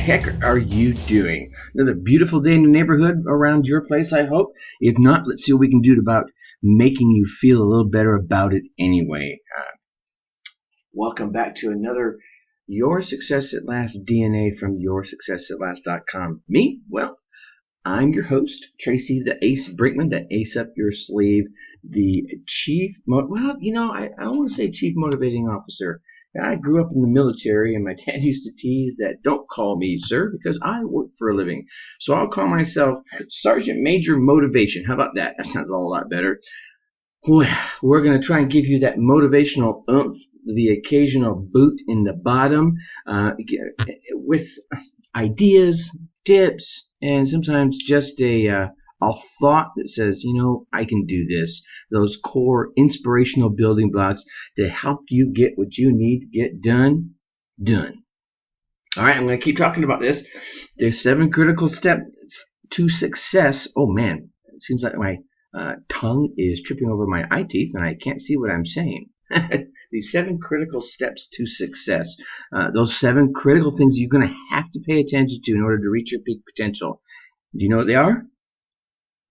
heck are you doing? Another beautiful day in the neighborhood around your place, I hope. If not, let's see what we can do about making you feel a little better about it anyway. Welcome back to another Your Success at Last DNA from YourSuccessAtLast.com. Me? Well, I'm your host, Tracy, the Ace Brinkman, the ace up your sleeve, the chief, I don't want to say chief motivating officer. I grew up in the military, and my dad used to tease that, don't call me sir, because I work for a living. So I'll call myself Sergeant Major Motivation. How about that? That sounds a lot better. We're going to try and give you that motivational oomph, the occasional boot in the bottom, with ideas, tips, and sometimes just a thought that says, I can do this. Those core inspirational building blocks to help you get what you need to get done. All right, I'm going to keep talking about this. There's 7 critical steps to success. Oh, man, it seems like my tongue is tripping over my eye teeth, and I can't see what I'm saying. These 7 critical steps to success. Those 7 critical things you're going to have to pay attention to in order to reach your peak potential. Do you know what they are?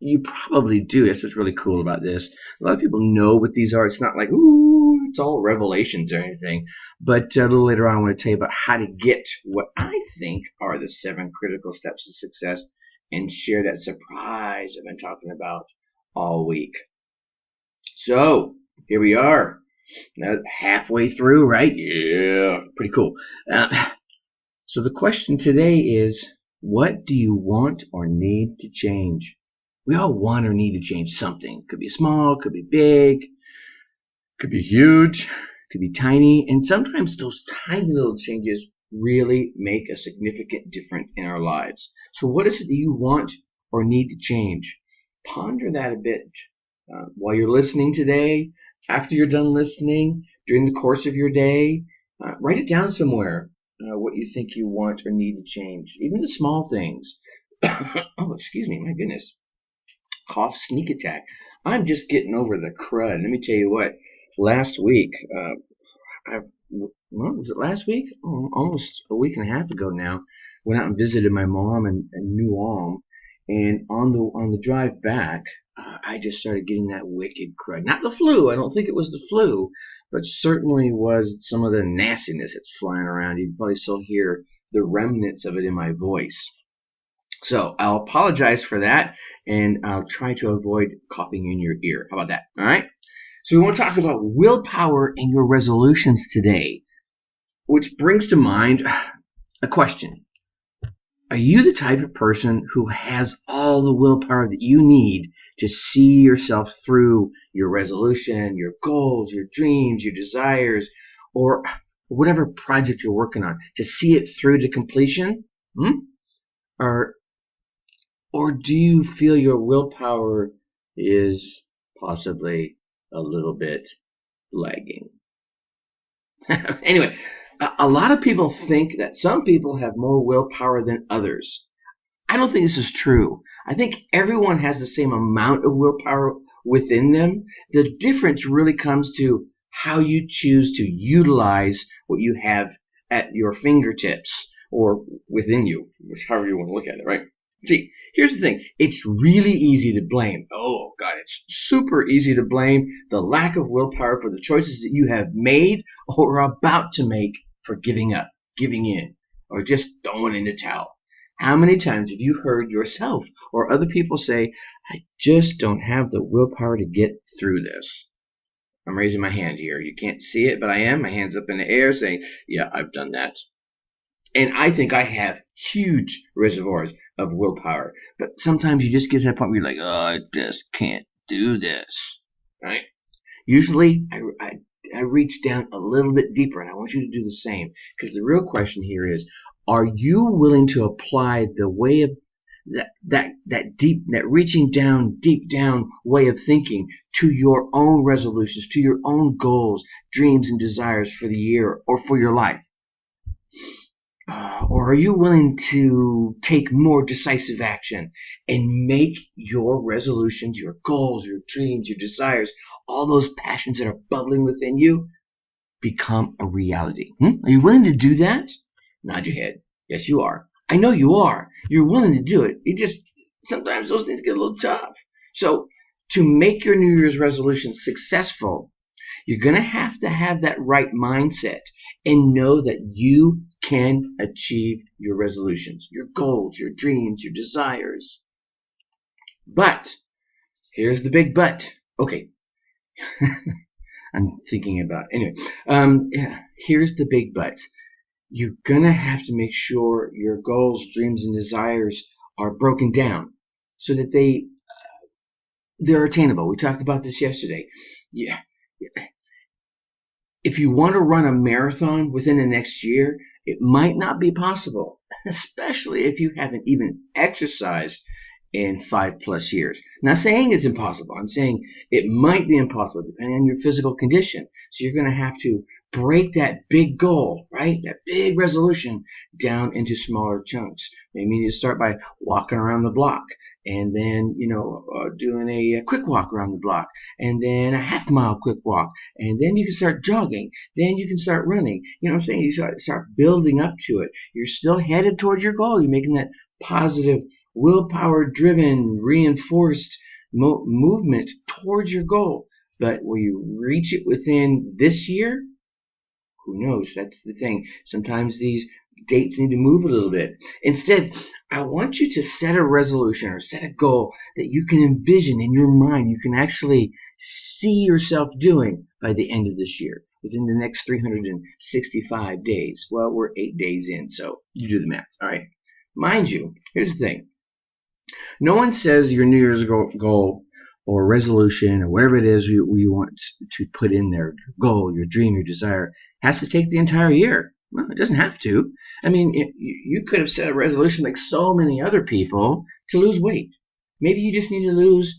You probably do. That's what's really cool about this. A lot of people know what these are. It's not like, ooh, it's all revelations or anything. But a little later on, I want to tell you about how to get what I think are the 7 critical steps to success and share that surprise I've been talking about all week. So, here we are. Now, halfway through, right? Yeah, pretty cool. So the question today is, what do you want or need to change? We all want or need to change something. Could be small, could be big, could be huge, could be tiny. And sometimes those tiny little changes really make a significant difference in our lives. So what is it that you want or need to change? Ponder that a bit while you're listening today, after you're done listening, during the course of your day. Write it down somewhere, what you think you want or need to change. Even the small things. Oh, excuse me, my goodness. Cough sneak attack. I'm just getting over the crud. Let me tell you what. Last week, was it last week? Oh, almost a week and a half ago now. Went out and visited my mom in New-Â, and on the drive back, I just started getting that wicked crud. Not the flu. I don't think it was the flu, but certainly was some of the nastiness that's flying around. You can probably still hear the remnants of it in my voice. So I'll apologize for that, and I'll try to avoid coughing in your ear. How about that? All right? So we want to talk about willpower and your resolutions today, which brings to mind a question. Are you the type of person who has all the willpower that you need to see yourself through your resolution, your goals, your dreams, your desires, or whatever project you're working on, to see it through to completion? Or do you feel your willpower is possibly a little bit lagging? Anyway, a lot of people think that some people have more willpower than others. I don't think this is true. I think everyone has the same amount of willpower within them. The difference really comes to how you choose to utilize what you have at your fingertips or within you, however you want to look at it, right? See, here's the thing. It's really easy to blame. Oh, God, it's super easy to blame the lack of willpower for the choices that you have made or are about to make for giving up, giving in, or just throwing in the towel. How many times have you heard yourself or other people say, I just don't have the willpower to get through this? I'm raising my hand here. You can't see it, but I am. My hand's up in the air saying, yeah, I've done that. And I think I have huge reservoirs of willpower. But sometimes you just get to that point where you're like, oh, I just can't do this. Right? Usually, I reach down a little bit deeper, and I want you to do the same. Because the real question here is, are you willing to apply the way of that reaching down, deep down way of thinking to your own resolutions, to your own goals, dreams, and desires for the year or for your life? Or are you willing to take more decisive action and make your resolutions, your goals, your dreams, your desires, all those passions that are bubbling within you, become a reality? Are you willing to do that? Nod your head. Yes, you are. I know you are. You're willing to do it. It just, sometimes those things get a little tough. So to make your New Year's resolution successful, you're going to have that right mindset and know that you can achieve your resolutions, your goals, your dreams, your desires. But, here's the big but. Okay. I'm thinking about, anyway, here's the big but. You're going to have to make sure your goals, dreams, and desires are broken down so that they're attainable. We talked about this yesterday. Yeah. If you want to run a marathon within the next year, it might not be possible, especially if you haven't even exercised in 5+ years. Not saying it's impossible. I'm saying it might be impossible depending on your physical condition. So you're going to have to break that big goal, right? That big resolution down into smaller chunks. Maybe you need to start by walking around the block and then, doing a quick walk around the block and then a half-mile quick walk. And then you can start jogging. Then you can start running. You know what I'm saying? You start building up to it. You're still headed towards your goal. You're making that positive, willpower-driven, reinforced movement towards your goal. But will you reach it within this year? Who knows? That's the thing. Sometimes these dates need to move a little bit. Instead, I want you to set a resolution or set a goal that you can envision in your mind. You can actually see yourself doing by the end of this year, within the next 365 days. Well, we're 8 days in, so you do the math. All right. Mind you, here's the thing. No one says your New Year's goal or resolution or whatever it is you want to put in there, your goal, your dream, your desire, has to take the entire year. Well, it doesn't have to. I mean, you could have set a resolution like so many other people to lose weight. Maybe you just need to lose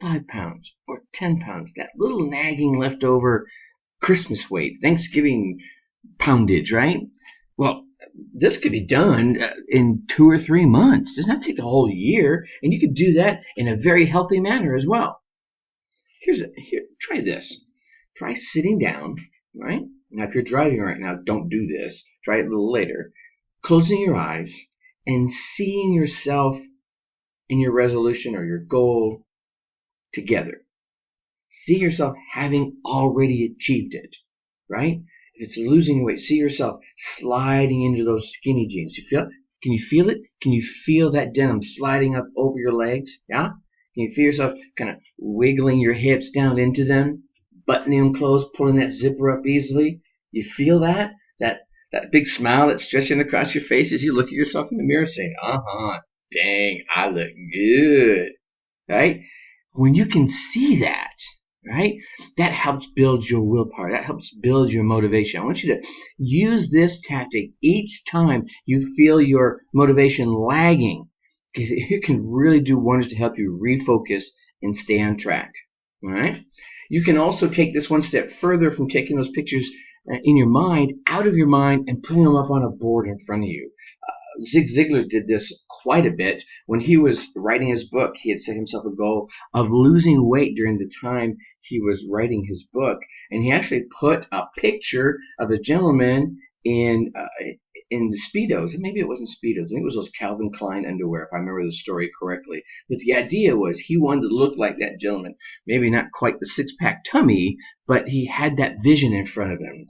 5 pounds or 10 pounds, that little nagging leftover Christmas weight, Thanksgiving poundage, right? Well, this could be done in 2 or 3 months. It doesn't have to take the whole year, and you can do that in a very healthy manner as well. Try this. Try sitting down, right? Now, if you're driving right now, don't do this. Try it a little later. Closing your eyes and seeing yourself in your resolution or your goal together. See yourself having already achieved it, right? If it's losing weight, see yourself sliding into those skinny jeans. You feel it? Can you feel it? Can you feel that denim sliding up over your legs? Yeah? Can you feel yourself kind of wiggling your hips down into them, buttoning them closed, pulling that zipper up easily? You feel that? That big smile that's stretching across your face as you look at yourself in the mirror saying, dang, I look good, right? When you can see that, right, that helps build your willpower. That helps build your motivation. I want you to use this tactic each time you feel your motivation lagging, because it can really do wonders to help you refocus and stay on track. All right? You can also take this one step further from taking those pictures in your mind, out of your mind, and putting them up on a board in front of you. Ziglar did this quite a bit. When he was writing his book, he had set himself a goal of losing weight during the time he was writing his book. And he actually put a picture of a gentleman in the Speedos. And maybe it wasn't Speedos. I think it was those Calvin Klein underwear, if I remember the story correctly. But the idea was he wanted to look like that gentleman. Maybe not quite the six-pack tummy, but he had that vision in front of him.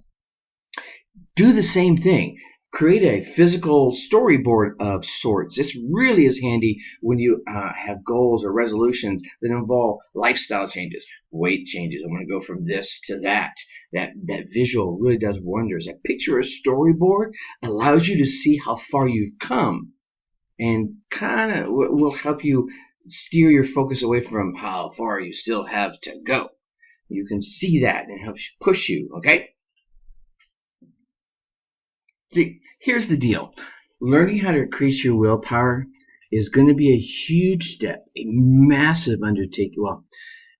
Do the same thing. Create a physical storyboard of sorts. This really is handy when you have goals or resolutions that involve lifestyle changes, weight changes. I want to go from this to that. That visual really does wonders. That picture or storyboard allows you to see how far you've come and kind of will help you steer your focus away from how far you still have to go. You can see that and it helps push you, okay? See, here's the deal. Learning how to increase your willpower is going to be a huge step, a massive undertaking,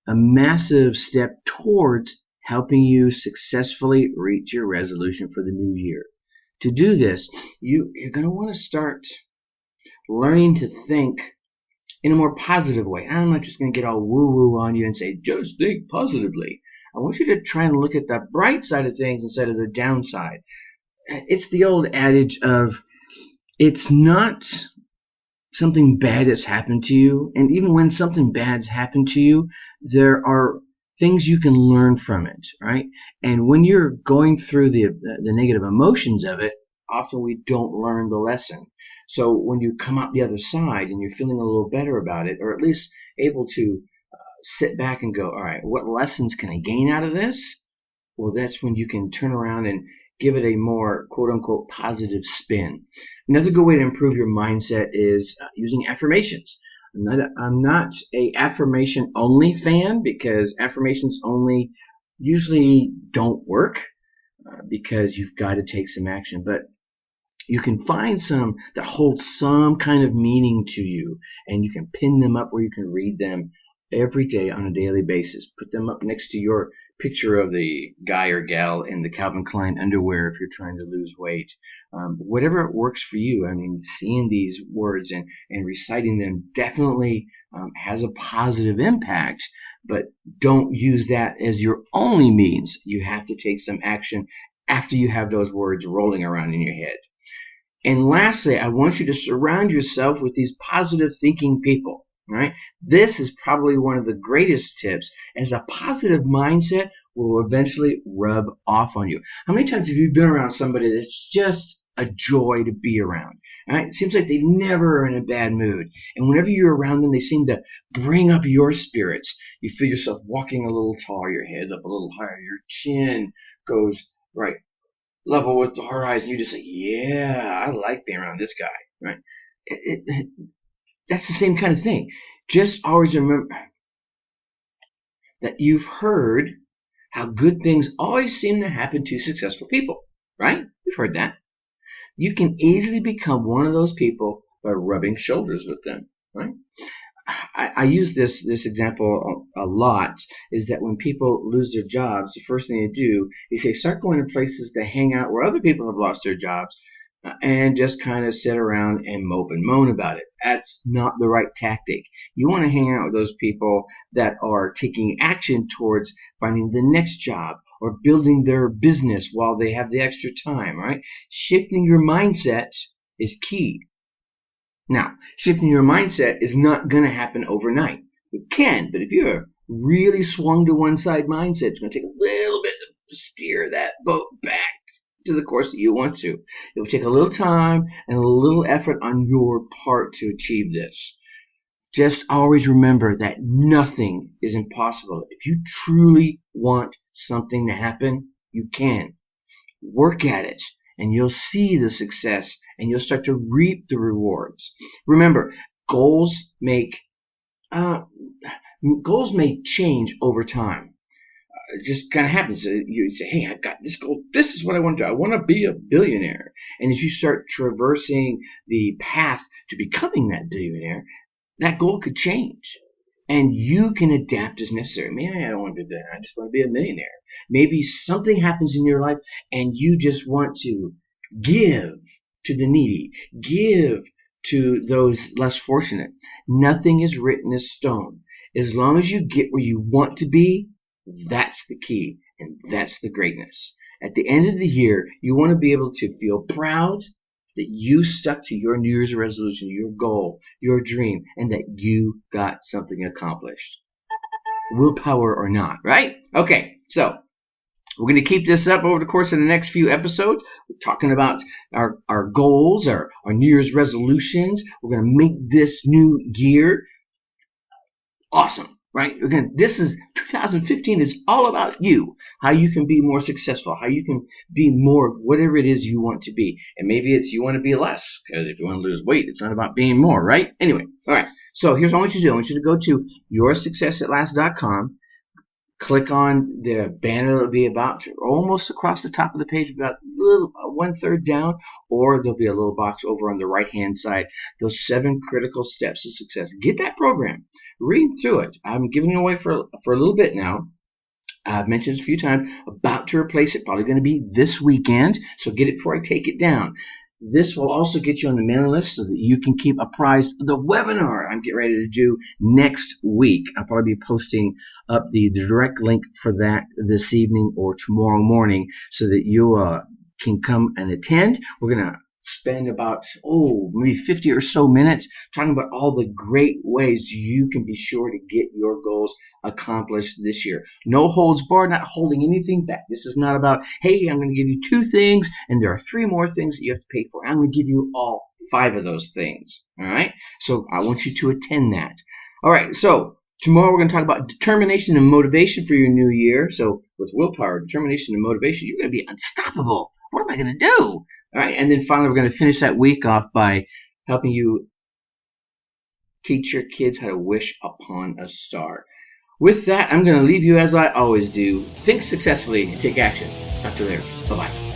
a massive step towards helping you successfully reach your resolution for the new year. To do this, you're going to want to start learning to think in a more positive way. I'm not just going to get all woo-woo on you and say, just think positively. I want you to try and look at the bright side of things instead of the downside. It's the old adage of it's not something bad that's happened to you. And even when something bad's happened to you, there are things you can learn from it, right? And when you're going through the negative emotions of it, often we don't learn the lesson. So when you come out the other side and you're feeling a little better about it, or at least able to sit back and go, all right, what lessons can I gain out of this? Well, that's when you can turn around and give it a more quote-unquote positive spin. Another good way to improve your mindset is using affirmations. I'm not a affirmation only fan, because affirmations only usually don't work because you've got to take some action. But you can find some that hold some kind of meaning to you, and you can pin them up where you can read them every day on a daily basis. Put them up next to your picture of the guy or gal in the Calvin Klein underwear if you're trying to lose weight. Whatever works for you. I mean, seeing these words and reciting them definitely has a positive impact, but don't use that as your only means. You have to take some action after you have those words rolling around in your head. And lastly, I want you to surround yourself with these positive thinking people. Right? This is probably one of the greatest tips, as a positive mindset will eventually rub off on you. How many times have you been around somebody that's just a joy to be around? Right? It seems like they never are in a bad mood. And whenever you're around them, they seem to bring up your spirits. You feel yourself walking a little taller, your head's up a little higher, your chin goes right level with the horizon. You just say, yeah, I like being around this guy. Right? That's the same kind of thing. Just always remember that you've heard how good things always seem to happen to successful people, right? You've heard that. You can easily become one of those people by rubbing shoulders with them, right? I use this example a lot, is that when people lose their jobs, the first thing they do is they start going to places to hang out where other people have lost their jobs, and just kind of sit around and mope and moan about it. That's not the right tactic. You want to hang out with those people that are taking action towards finding the next job or building their business while they have the extra time, right? Shifting your mindset is key. Now, shifting your mindset is not going to happen overnight. It can, but if you're really swung to one side mindset, it's going to take a little bit to steer that boat back to the course that you want to. It will take a little time and a little effort on your part to achieve this. Just always remember that nothing is impossible. If you truly want something to happen, you can. Work at it, and you'll see the success, and you'll start to reap the rewards. Remember, goals may change over time. It just kind of happens. You say, hey, I've got this goal. This is what I want to do. I want to be a billionaire. And as you start traversing the path to becoming that billionaire, that goal could change. And you can adapt as necessary. Maybe I don't want to do that. I just want to be a millionaire. Maybe something happens in your life and you just want to give to the needy. Give to those less fortunate. Nothing is written in stone. As long as you get where you want to be, that's the key, and that's the greatness. At the end of the year, you want to be able to feel proud that you stuck to your New Year's resolution, your goal, your dream, and that you got something accomplished. Willpower or not, right? Okay, so we're going to keep this up over the course of the next few episodes. We're talking about our goals, our New Year's resolutions. We're going to make this new year awesome. Right? Again, 2015 is all about you. How you can be more successful. How you can be more whatever it is you want to be. And maybe it's you want to be less. Because if you want to lose weight, it's not about being more, right? Anyway, all right. So here's what I want you to do. I want you to go to yoursuccessatlast.com. Click on the banner that will be about almost across the top of the page, about a little 1/3 down, or there'll be a little box over on the right-hand side. Those 7 critical steps to success. Get that program. Read through it. I'm giving it away for a little bit now. I've mentioned this a few times. About to replace it. Probably going to be this weekend. So get it before I take it down. This will also get you on the mailing list so that you can keep apprised of the webinar I'm getting ready to do next week. I'll probably be posting up the direct link for that this evening or tomorrow morning so that you can come and attend. We're going to spend about, maybe 50 or so minutes talking about all the great ways you can be sure to get your goals accomplished this year. No holds barred, not holding anything back. This is not about, hey, I'm going to give you 2 things and there are 3 more things that you have to pay for. I'm going to give you all 5 of those things. All right? So I want you to attend that. All right, so tomorrow we're going to talk about determination and motivation for your new year. So with willpower, determination, and motivation, you're going to be unstoppable. What am I going to do? All right, and then finally we're going to finish that week off by helping you teach your kids how to wish upon a star. With that, I'm going to leave you as I always do. Think successfully and take action. Talk to you later. Bye-bye.